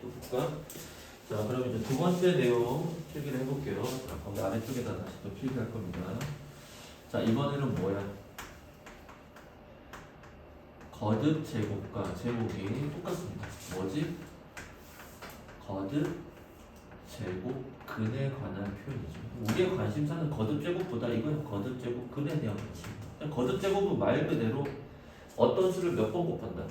또 볼까? 자, 그럼 이제 두 번째 내용 필기를 해볼게요. 자, 거기 아래쪽에다 다시 또 필기할 겁니다. 자, 이번에는 뭐야? 거듭 제곱과 제곱이 똑같습니다. 뭐지? 거듭 제곱 근에 관한 표현이죠. 우리의 관심사는 거듭 제곱보다 이건 거듭 제곱 근에 대한 관심. 거듭 제곱은 말 그대로 어떤 수를 몇 번 곱한다.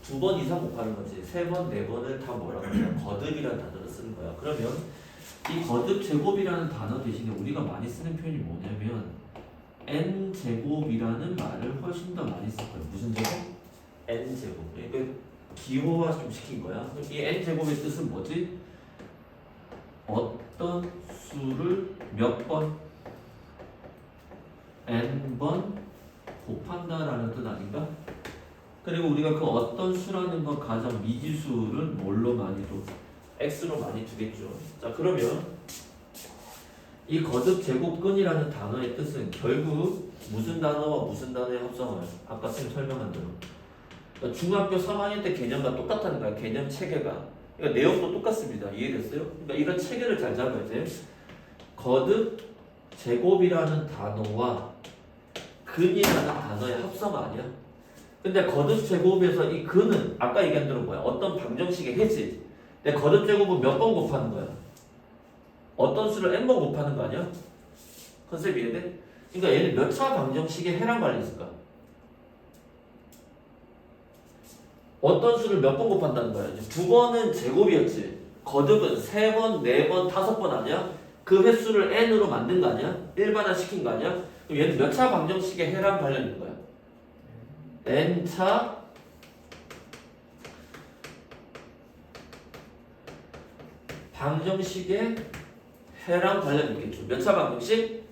2번 이상 곱하는 거지. 3번, 4번을 다 뭐라고 하냐? 거듭이라는 단어를 쓰는 거야. 그러면 이 거듭 제곱이라는 단어 대신에 우리가 많이 쓰는 표현이 뭐냐면 n 제곱이라는 말을 훨씬 더 많이 쓸 거야. 무슨 제곱? n 제곱. 그러니까 기호화 좀 시킨 거야. 그럼 이 n 제곱의 뜻은 뭐지? 어떤 수를 몇 번, n번 곱한다라는 뜻 아닌가? 그리고 우리가 그 어떤 수라는 건 가장 미지수를 뭘로 많이 둬? x로 많이 두겠죠. 자, 그러면 이 거듭 제곱근이라는 단어의 뜻은 결국 무슨 단어와 무슨 단어의 합성을 아까 쌤 설명한 대로 그러니까 중학교 3학년 때 개념과 똑같다는 거야. 개념 체계가. 그러니까 내용도 똑같습니다. 이해됐어요? 그러니까 이런 체계를 잘 잡아야지. 거듭 제곱이라는 단어와 근이라는 단어의 합성 아니야? 근데 거듭 제곱에서 이 근은 아까 얘기한 대로 뭐야? 어떤 방정식의 해지. 근데 거듭 제곱은 몇 번 곱하는 거야? 어떤 수를 n번 곱하는 거 아니야? 컨셉 이해돼? 그러니까 얘는 몇 차 방정식에 해랑 관련 있을까? 어떤 수를 몇 번 곱한다는 거야? 이제 2번은 제곱이었지. 거듭은 3번, 4번, 5번 아니야? 그 횟수를 n으로 만든 거 아니야? 일반화 시킨 거 아니야? 그럼 얘는 몇 차 방정식에 해랑 관련 있는 거야? n차 방정식에 해랑 관련 있겠죠. 몇 차 방정식?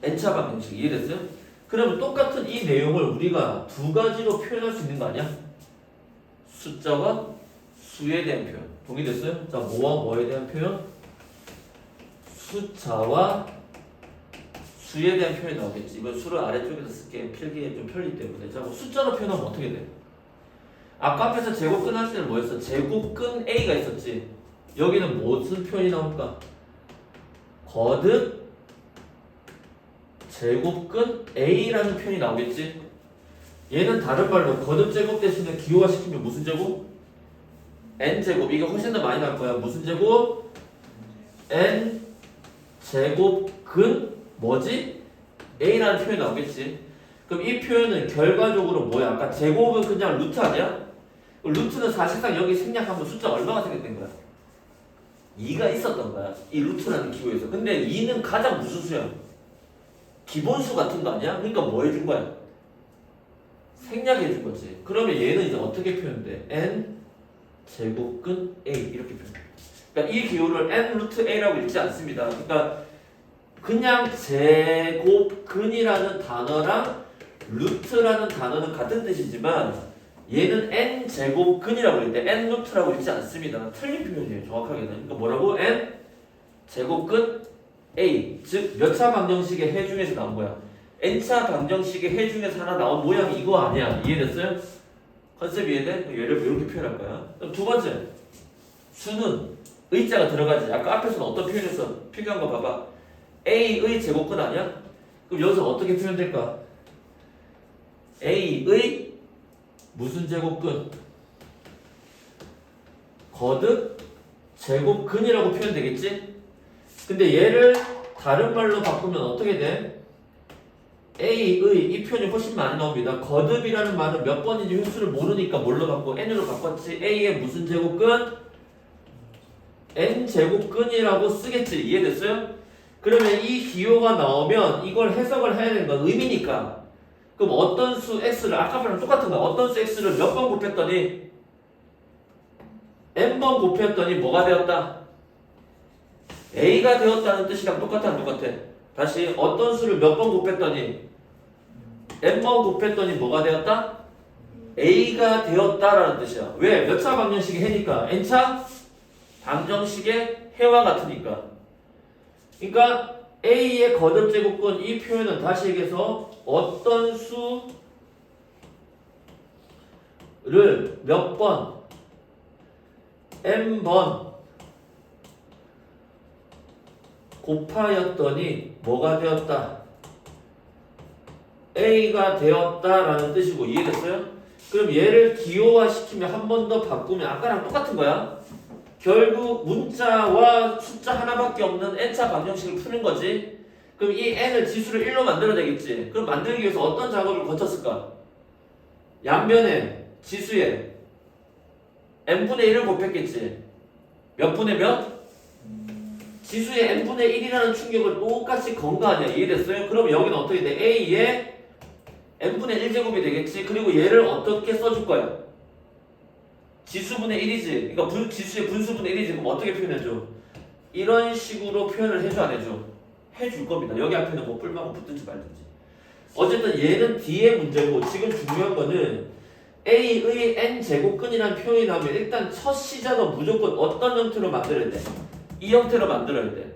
n차 방정식. 이해됐어요? 그러면 똑같은 이 내용을 우리가 두 가지로 표현할 수 있는 거 아니야? 숫자와 수에 대한 표현. 동의됐어요? 자, 뭐와 뭐에 대한 표현? 숫자와 수에 대한 표현이 나오겠지. 이건 수를 아래쪽에서 쓸게. 필기에 좀 편리 때문에. 자, 뭐 숫자로 표현하면 어떻게 돼? 아까 앞에서 제곱근 할 때는 뭐였어? 제곱근 A가 있었지. 여기는 무슨 표현이 나올까? 거듭 제곱근 A라는 표현이 나오겠지. 얘는 다른 말로 거듭 제곱 대신에 기호화 시키면 무슨 제곱? n 제곱. 이게 훨씬 더 많이 나올 거야. 무슨 제곱? n 제곱근 뭐지? A라는 표현이 나오겠지. 그럼 이 표현은 결과적으로 뭐야? 아까 제곱은 그냥 루트 아니야? 루트는 사실상 여기 생략하면 숫자 얼마가 생겼던 거야? 2가 있었던 거야. 이 루트라는 기호에서. 근데 2는 가장 무슨 수야? 기본수 같은 거 아니야? 그러니까 뭐 해준 거야? 생략해 준 거지. 그러면 얘는 이제 어떻게 표현돼? n 제곱근 A 이렇게 표현돼. 그러니까 이 기호를 n 루트 A라고 읽지 않습니다. 그러니까 그냥 제곱근이라는 단어랑 루트라는 단어는 같은 뜻이지만 얘는 n 제곱근이라고 읽는데 n 루트라고 읽지 않습니다. 틀린 표현이에요. 정확하게는. 그러니까 뭐라고? n 제곱근 A. 즉 몇 차 방정식의 해 중에서 나온 거야. n차 방정식의 해 중에서 하나 나온 모양이 이거 아니야. 이해됐어요? 컨셉 이해돼? 얘를 이렇게 표현할 거야. 그럼 두 번째. 수는 의자가 들어가지. 아까 앞에서는 어떤 표현했어? 필요한 거 봐봐. A의 제곱근 아니야? 그럼 여기서 어떻게 표현될까? A의 무슨 제곱근? 거듭 제곱근이라고 표현되겠지? 근데 얘를 다른 말로 바꾸면 어떻게 돼? A의 이 표현이 훨씬 많이 나옵니다. 거듭이라는 말은 몇 번인지 횟수를 모르니까 뭘로 바꿔? n으로 바꿨지. A의 무슨 제곱근? n 제곱근이라고 쓰겠지. 이해됐어요? 그러면 이 기호가 나오면 이걸 해석을 해야 되는 건 의미니까. 그럼 어떤 수 x를 아까랑 똑같은 거야. 어떤 수 x를 몇 번 곱했더니 n번 곱했더니 뭐가 되었다? a가 되었다는 뜻이랑 똑같아 안 똑같아? 다시 어떤 수를 몇 번 곱했더니 n번 곱했더니 뭐가 되었다? a가 되었다라는 뜻이야. 왜? 몇 차 방정식의 해니까 n차 방정식의 해와 같으니까. 그러니까 A의 거듭 제곱근 이 표현은 다시 얘기해서 어떤 수를 몇 번 n번 곱하였더니 뭐가 되었다? a가 되었다라는 뜻이고 이해됐어요? 그럼 얘를 기호화시키면 한 번 더 바꾸면 아까랑 똑같은 거야. 결국 문자와 숫자 하나밖에 없는 n차 방정식을 푸는 거지. 그럼 이 n을 지수를 1로 만들어야 되겠지. 그럼 만들기 위해서 어떤 작업을 거쳤을까? 양변에 지수에 n분의 1을 곱했겠지. 몇 분의 몇? 지수에 n분의 1이라는 충격을 똑같이 건 거 아니야. 이해됐어요? 그럼 여기는 어떻게 돼? a에 n분의 1제곱이 되겠지. 그리고 얘를 어떻게 써줄 거야? 지수분의 1이지. 그러니까 지수의 분수분의 1이지. 그럼 어떻게 표현해줘? 이런 식으로 표현을 해줘 안 해줘? 해줄 겁니다. 여기 앞에는 뭐 뿔마고 붙든지 말든지. 어쨌든 얘는 D의 문제고 지금 중요한 거는 A의 n제곱근이라는 표현이 나오면 일단 첫 시작은 무조건 어떤 형태로 만들어야 돼? 이 형태로 만들어야 돼.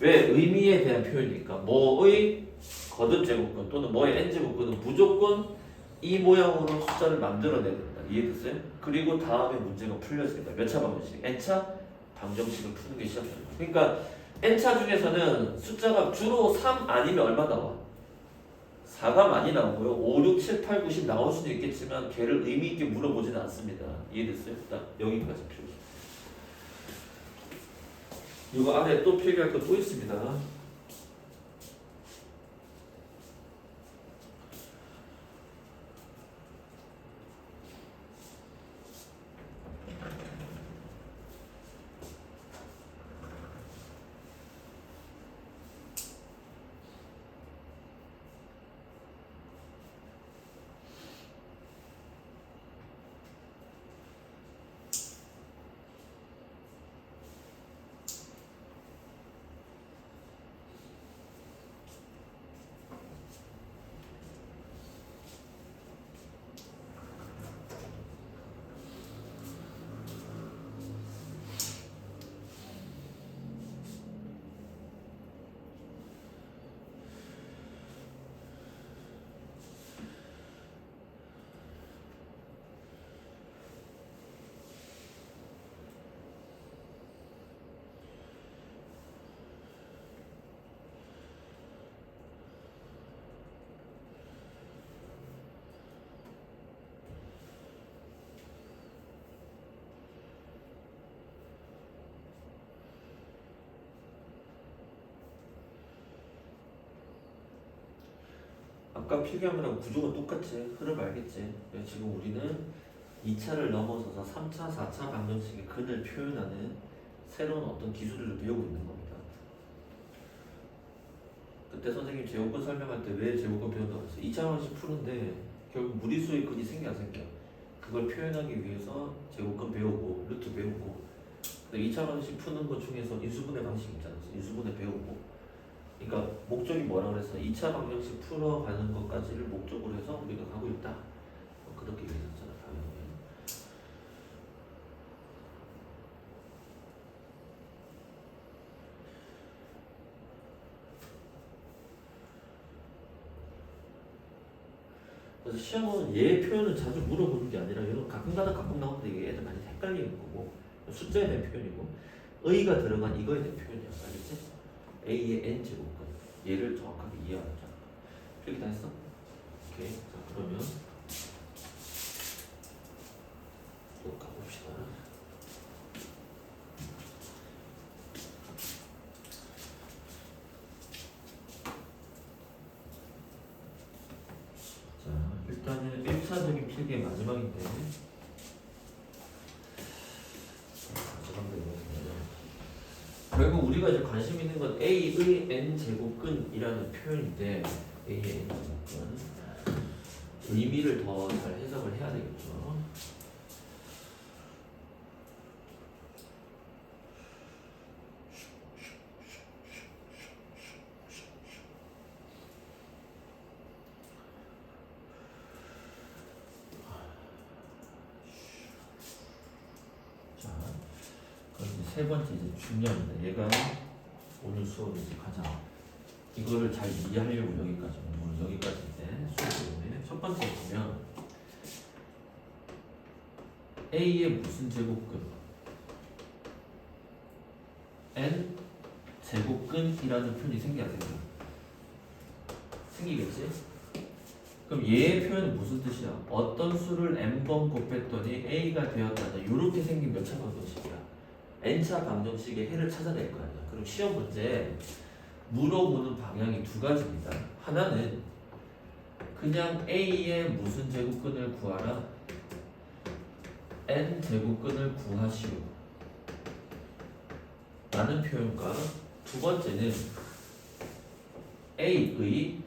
왜? 의미에 대한 표현이니까. 뭐의 거듭제곱근 또는 뭐의 n제곱근은 무조건 이 모양으로 숫자를 만들어내야 된다. 이해됐어요? 그리고 다음에 문제가 풀려집니다. 몇 차 방정식? n차 방정식을 푸는 게 시작됩니다. 그러니까 n차 중에서는 숫자가 주로 3 아니면 얼마 나와? 4가 많이 나오고요. 5, 6, 7, 8, 9, 10 나올 수도 있겠지만 걔를 의미 있게 물어보지는 않습니다. 이해됐어요? 일단 여기까지 필요. 이거 안에 또 필기할 거 또 있습니다. 아까 필기한 거랑 구조가 똑같지. 흐름 알겠지? 지금 우리는 2차를 넘어서서 3차, 4차 방정식의 근을 표현하는 새로운 어떤 기술을 배우고 있는 겁니다. 그때 선생님 제곱근 설명할 때 왜 제곱근 배운다고 했어요? 2차 방정식 푸는데 결국 무리수의 근이 생겨 안 생겨? 그걸 표현하기 위해서 제곱근 배우고 루트 배우고 2차 방정식 푸는 것 중에서 인수분해 방식 있잖아. 인수분해 배우고 그러니까 목적이 뭐라 그랬어? 2차 방정식 풀어가는 것까지를 목적으로 해서 우리가 가고 있다. 그렇게 얘기했잖아, 당연히. 그래서 시험은 얘 표현을 자주 물어보는 게 아니라 얘는 가끔가다 가끔 나오는데 이게 애들 많이 헷갈리는 거고 숫자에 대한 표현이고 의가 들어간 이거에 대한 표현이야. 알겠지? A의 n제곱근 얘를 정확하게 이해하자. 필기 다 했어? 오케이. 자, 그러면 또 가봅시다. 자, 일단은 1차적인 필기의 마지막인데 결국 우리가 이제 관심 있는 건 A의 n제곱근이라는 표현인데 A의 n제곱근 의미를 더 잘 해석을 해야 되겠죠. 자, 그럼 이제 세 번째 이제 중요합니다. 얘가 오늘 수업에 이제 가장 이거를 잘 이해하려고 여기까지 오늘 여기까지 이제 수업인데 첫 번째 보면 A의 무슨 제곱근 n 제곱근이라는 표현이 생겨야 돼요. 생기겠지? 그럼 얘의 표현은 무슨 뜻이야? 어떤 수를 n번 곱했더니 a가 되었다는 이렇게 생긴 몇 차 방정식이야. n차 방정식의 해를 찾아낼 거 아니야. 그럼 시험 문제 물어보는 방향이 두 가지입니다. 하나는 그냥 a의 무슨 제곱근을 구하라, n 제곱근을 구하시오 라는 표현과, 두 번째는 a의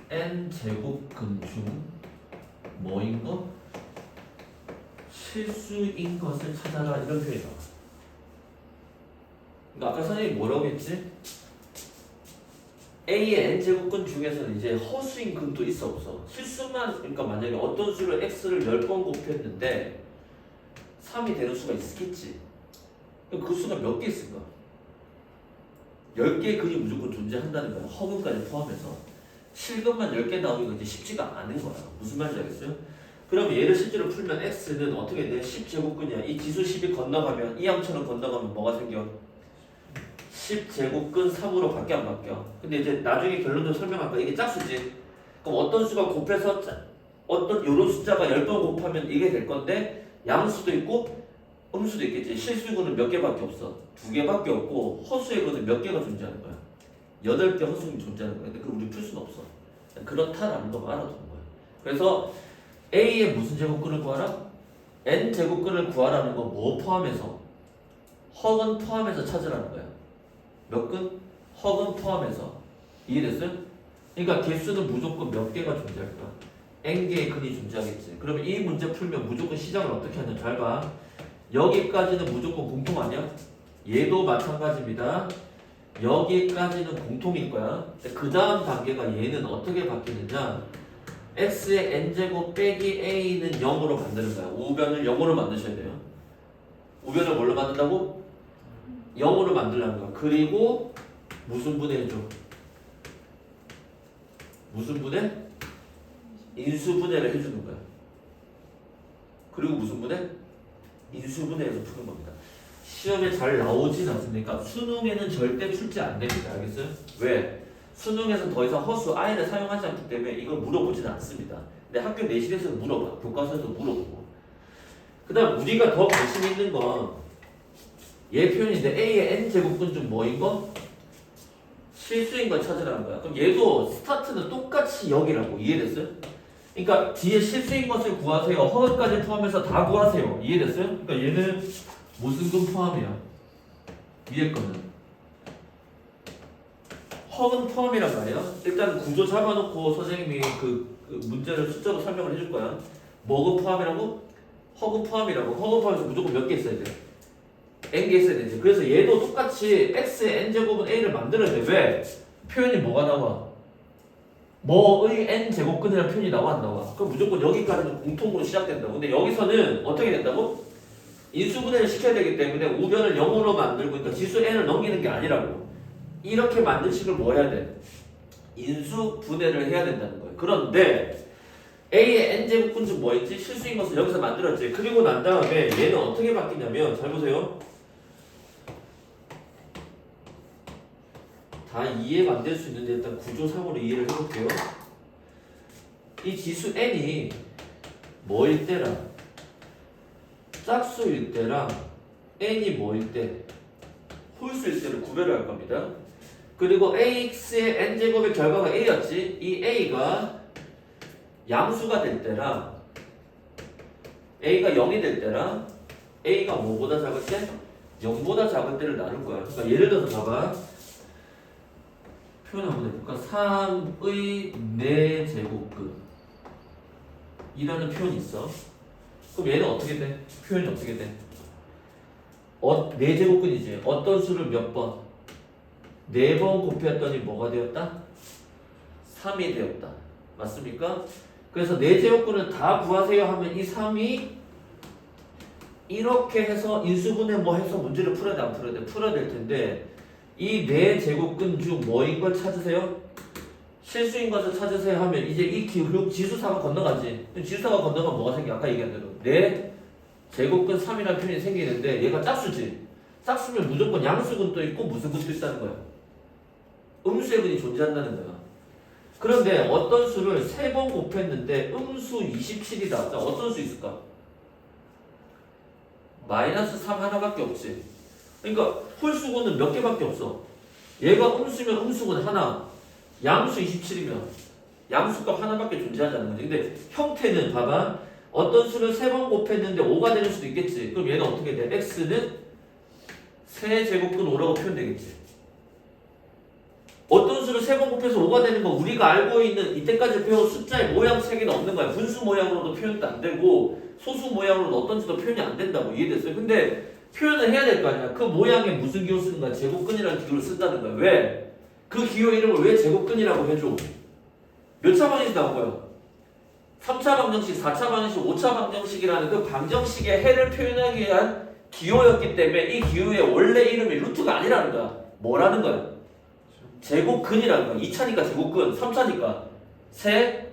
n 제곱근 중 뭐인 것? 실수인 것을 찾아라, 이런 표현이 나와. 그러니까 아까 선생님이 뭐라고 했지? A의 n제곱근 중에서는 이제 허수인 근도 있어 없어? 실수만, 그러니까 만약에 어떤 수를 x를 10번 곱했는데 3이 되는 수가 있겠지. 그럼 그 수가 몇 개 있을까? 10개의 근이 무조건 존재한다는 거야. 허근까지 포함해서. 실근만 10개 나오기가 이제 쉽지가 않은 거야. 무슨 말인지 알겠어요? 그럼 얘를 실제로 풀면 x는 어떻게 돼? 10제곱근이야. 이 지수 10이 건너가면, 이 함처럼 건너가면 뭐가 생겨? 10제곱근 3으로 바뀌어 안 바뀌어? 근데 이제 나중에 결론도 설명할 거야. 이게 짝수지. 그럼 어떤 수가 곱해서 어떤 요런 숫자가 10번 곱하면 이게 될 건데, 양수도 있고 음수도 있겠지. 실수근은 몇 개밖에 없어. 2개밖에 없고 허수의 근은 몇 개가 존재하는 거야? 8개 허수근이 존재하는 거야. 근데 그걸 우리 풀 수는 없어. 그렇다라는 거 알아두는 거야. 그래서 A의 무슨 제곱근을 구하라? N 제곱근을 구하라는 건 뭐 포함해서? 허근 포함해서 찾으라는 거야. 몇 근? 허근 포함해서. 이해됐어요? 그러니까 개수는 무조건 몇 개가 존재할 거야? N개의 근이 존재하겠지. 그러면 이 문제 풀면 무조건 시작을 어떻게 하냐? 잘 봐. 여기까지는 무조건 공통 아니야? 얘도 마찬가지입니다. 여기까지는 공통일 거야. 그 다음 단계가 얘는 어떻게 바뀌느냐? x의 n제곱 빼기 a는 0으로 만드는 거야. 우변을 0으로 만드셔야 돼요. 우변을 뭘로 만든다고? 0으로 만들라는 거야. 그리고 무슨 분해해줘? 무슨 분해? 인수분해를 해주는 거야. 그리고 무슨 분해? 인수분해해서 푸는 겁니다. 시험에 잘 나오진 않습니까? 수능에는 절대 출제 안 됩니다. 알겠어요? 왜? 수능에서 더 이상 허수 i를 사용하지 않기 때문에 이걸 물어보진 않습니다. 근데 학교 내신에서 물어봐. 교과서에서 물어보고. 그 다음 우리가 더 관심 있는 건 얘 표현인데 A의 n제곱근 중 뭐인 거? 실수인 걸 찾으라는 거야. 그럼 얘도 스타트는 똑같이 여기라고. 이해됐어요? 그러니까 뒤에 실수인 것을 구하세요. 허근까지 포함해서 다 구하세요. 이해됐어요? 그러니까 얘는 무슨 근 포함이야? 위에 거는 허근 포함이란 말이야. 일단 구조 잡아놓고 선생님이 그 문제를 숫자로 설명을 해줄 거야. 뭐근 포함이라고? 허근 포함이라고. 허근 포함에서 무조건 몇 개 있어야 돼? n개 있어야 되지. 그래서 얘도 똑같이 x의 n제곱은 a를 만들어야 돼. 왜? 표현이 뭐가 나와? 뭐의 n제곱근이라는 표현이 나와 안 나와? 그럼 무조건 여기까지는 공통으로 시작된다고. 근데 여기서는 어떻게 된다고? 인수분해를 시켜야 되기 때문에 우변을 0으로 만들고, 그러니까 지수 n을 넘기는 게 아니라고. 이렇게 만든 식을 뭐 해야 돼? 인수분해를 해야 된다는 거예요. 그런데 A의 n제곱근 중 뭐였지? 실수인 것을 여기서 만들었지. 그리고 난 다음에 얘는 어떻게 바뀌냐면, 잘 보세요. 다 이해가 안 될 수 있는데 일단 구조상으로 이해를 해볼게요. 이 지수 n이 뭐일 때랑 짝수일 때랑 n이 뭐일 때? 홀수일 때를 구별을 할 겁니다. 그리고 ax의 n제곱의 결과가 a였지. 이 a가 양수가 될 때랑 a가 0이 될 때랑 a가 뭐보다 작을 때? 0보다 작을 때를 나눌 거야. 그러니까 예를 들어서 봐봐. 표현 한번 해볼까? 3의 4제곱근 이라는 표현이 있어. 그럼 얘는 어떻게 돼? 표현이 어떻게 돼? 4제곱근이지. 어떤 수를 몇 번? 4번 곱했더니 뭐가 되었다? 3이 되었다. 맞습니까? 그래서 4제곱근을 다 구하세요 하면 이 3이 이렇게 해서 인수분해 뭐 해서 문제를 풀어야 돼, 안 풀어야 돼? 풀어야 될 텐데, 이 4제곱근 중 뭐인 걸 찾으세요? 실수인 것을 찾으세요 하면 이제 이 지수사가 건너가지. 지수사가 건너가면 뭐가 생겨? 아까 얘기한 대로 4제곱근 3이라는 표현이 생기는데 얘가 짝수지. 짝수면 무조건 양수근도 있고 무수근도 있다는 거야. 음수의 근이 존재한다는 거야. 그런데 어떤 수를 3번 곱했는데 음수 27이다. 자, 어떤 수 있을까? 마이너스 3 하나밖에 없지. 그러니까 홀수근은 몇 개밖에 없어. 얘가 음수면 음수근 하나, 양수 27이면 양수값 하나밖에 존재하지 않는 거지. 근데 형태는 봐봐. 어떤 수를 3번 곱했는데 5가 되는 수도 있겠지. 그럼 얘는 어떻게 돼? x는 세제곱근 5라고 표현되겠지. 어떤 수를 3번 곱해서 5가 되는 거 우리가 알고 있는 이때까지 배운 숫자의 모양 체계는 없는 거야. 분수 모양으로도 표현도 안 되고 소수 모양으로도 어떤 수도 표현이 안 된다고. 이해됐어요? 근데 표현을 해야 될 거 아니야. 그 모양에 무슨 기호 쓰는 거야? 제곱근이라는 기호를 쓴다는 거야. 왜? 그 기호 이름을 왜 제곱근이라고 해줘? 몇 차 방정식 나온 거야? 3차 방정식, 4차 방정식, 5차 방정식이라는 그 방정식의 해를 표현하기 위한 기호였기 때문에 이 기호의 원래 이름이 루트가 아니라는 거야. 뭐라는 거야? 제곱근이라는 거야. 2차니까 제곱근, 3차니까 세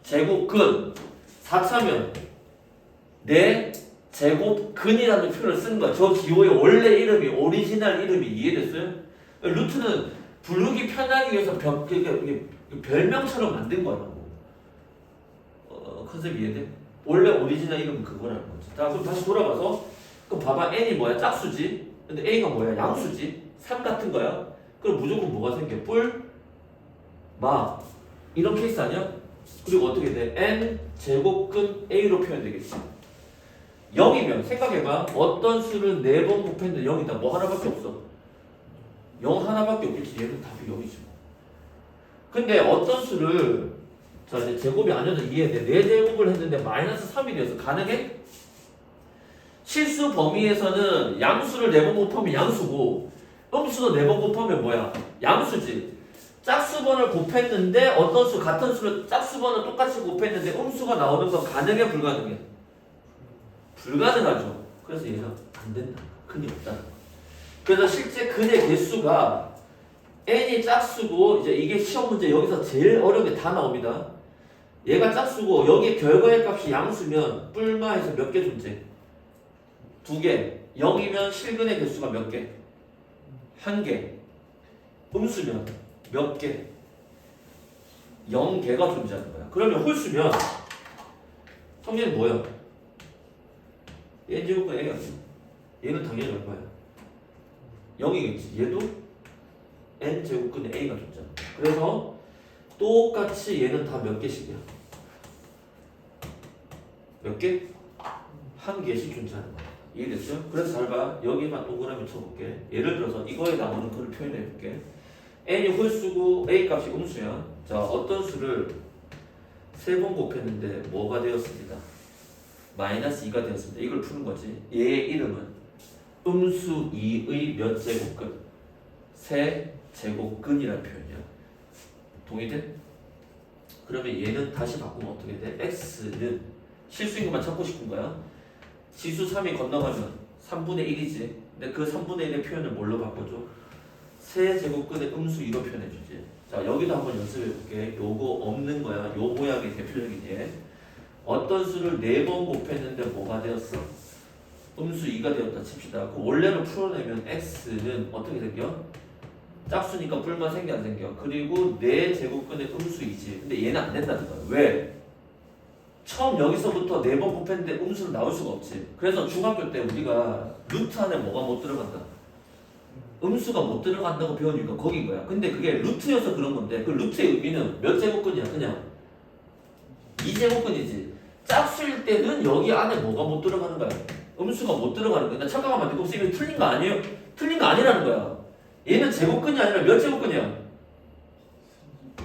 제곱근, 4차면 네 제곱근이라는 표현을 쓰는 거야. 저 기호의 원래 이름이, 오리지널 이름이. 이해됐어요? 루트는 부르기 편하기 위해서 별명처럼 만든 거라고. 컨셉 이해돼? 원래 오리지널 이름은 그거라는 거지. 자, 그럼 다시 돌아가서 그럼 봐봐. n이 뭐야? 짝수지. 근데 a가 뭐야? 양수지. 3 같은 거야. 그럼 무조건 뭐가 생겨? 뿔, 마 이런 케이스 아니야? 그리고 어떻게 돼? n 제곱근 a로 표현되겠지. 0이면 생각해봐. 어떤 수를 4번 곱했는데 0이다. 뭐 하나밖에 없어. 0 하나밖에 없겠지. 얘는 답이 0이지 뭐. 근데 어떤 수를 자 이제 제곱이 아니어도 이해돼. 4제곱을 했는데 마이너스 3이 되어서 가능해? 실수 범위에서는 양수를 4번 곱하면 양수고 음수도 4번 곱하면 뭐야? 양수지. 짝수번을 곱했는데 어떤 수 같은 수를 짝수번을 똑같이 곱했는데 음수가 나오는 건 가능해? 불가능해? 불가능하죠. 그래서 얘는 안 된다. 근이 없다는 거. 그래서 실제 근의 개수가 n이 짝수고 이제 이게 시험 문제 여기서 제일 어려운 게 다 나옵니다. 얘가 짝수고 여기 결과의 값이 양수면 뿔마에서 몇 개 존재? 2개. 0이면 실근의 개수가 몇 개? 1개. 음수면 몇 개? 0개가 존재하는 거야. 그러면 홀수면 성질은 뭐야? n제곱근 a가 얘는 당연히 얼마야? 0이겠지. 얘도 n제곱근의 a가 존재하는 거야. 그래서 똑같이 얘는 다 몇 개씩이야? 몇 개? 1개씩 존재하는 거야. 이해됐어요? 그래서 잘 봐. 여기만 동그라미 쳐볼게. 예를 들어서 이거에 나오는 글을 표현해볼게. n이 홀수고 a 값이 음수야. 자, 어떤 수를 3번 곱했는데 뭐가 되었습니다. 마이너스 2가 되었습니다. 이걸 푸는 거지. 얘의 이름은 음수 2의 몇 제곱근? 세 제곱근이라는 표현이야. 동의돼? 그러면 얘는 다시 바꾸면 어떻게 돼? x는 실수인 것만 찾고 싶은 거야. 지수 3이 건너가면 3분의 1이지. 근데 그 3분의 1의 표현을 뭘로 바꿔줘? 세 제곱근의 음수 2로 표현해주지. 자, 여기도 한번 연습해볼게. 요거 없는 거야. 요 모양이 대표적인 예. 어떤 수를 4번 곱했는데 뭐가 되었어? 음수 2가 되었다 칩시다. 그 원래를 풀어내면 x는 어떻게 생겨? 짝수니까 뿔만 생겨 안 생겨? 그리고 4제곱근의 음수 2지. 근데 얘는 안 된다는 거야. 왜? 처음 여기서부터 4번 곱했는데 음수는 나올 수가 없지. 그래서 중학교 때 우리가 루트 안에 뭐가 못 들어간다? 음수가 못 들어간다고 배우니까 거긴 거야. 근데 그게 루트여서 그런 건데 그 루트의 의미는 몇 제곱근이야? 그냥 2제곱근이지. 짝수일 때는 여기 안에 뭐가 못 들어가는 거야? 음수가 못 들어가는 거야. 나 잠깐만 내 곱셈이 틀린 거 아니에요? 틀린 거 아니라는 거야. 얘는 제곱근이 아니라 몇 제곱근이야?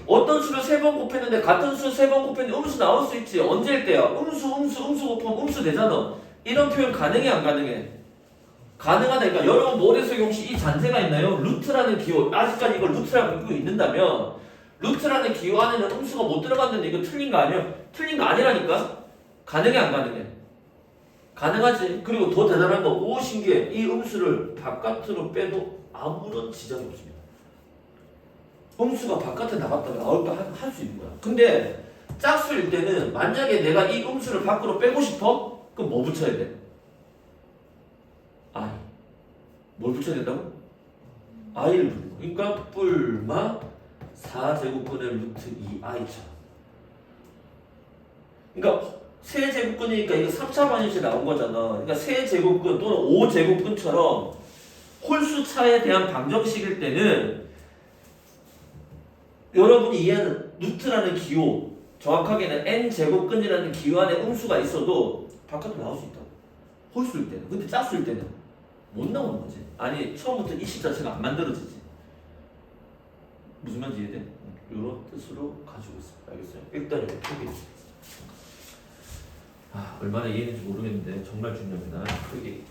어떤 수를 3번 곱했는데 같은 수 3번 곱했는데 음수 나올 수 있지. 언제일 때야? 음수 곱하면 음수 되잖아. 이런 표현 가능해 안 가능해? 가능하다니까. 여러분 머릿속에 혹시 이 잔재가 있나요? 루트라는 기호. 아직까지 이걸 루트라고 믿고 있는다면 루트라는 기호 안에는 음수가 못 들어갔는데 이거 틀린 거 아니야? 틀린 거 아니라니까? 가능해 안 가능해? 가능하지. 그리고 더 대단한 거, 오 신기해. 이 음수를 바깥으로 빼도 아무런 지장이 없습니다. 음수가 바깥에 나갔다가 나올 때 할 수 있는 거야. 근데 짝수일 때는 만약에 내가 이 음수를 밖으로 빼고 싶어? 그럼 뭐 붙여야 돼? I. 뭘 붙여야 된다고? i를 붙는 거. 그러니까 뿔마 4제곱분의 루트 2i처럼. 그러니까 세제곱근이니까 이거 3차 방정식 나온 거잖아. 그러니까 세제곱근 또는 5제곱근처럼 홀수 차에 대한 방정식일 때는 여러분이 이해하는 루트라는 기호, 정확하게는 n제곱근이라는 기호 안에 음수가 있어도 바깥으로 나올 수 있다. 홀수일 때는. 근데 짝수일 때는 못 나오는 거지. 아니 처음부터 이 식 자체가 안 만들어지지. 무슨 말인지 이해돼? 이런 뜻으로 가지고 있습니다. 알겠어요? 일단 이렇게 크게. 얼마나 이해했는지 모르겠는데 정말 중요합니다. 크게.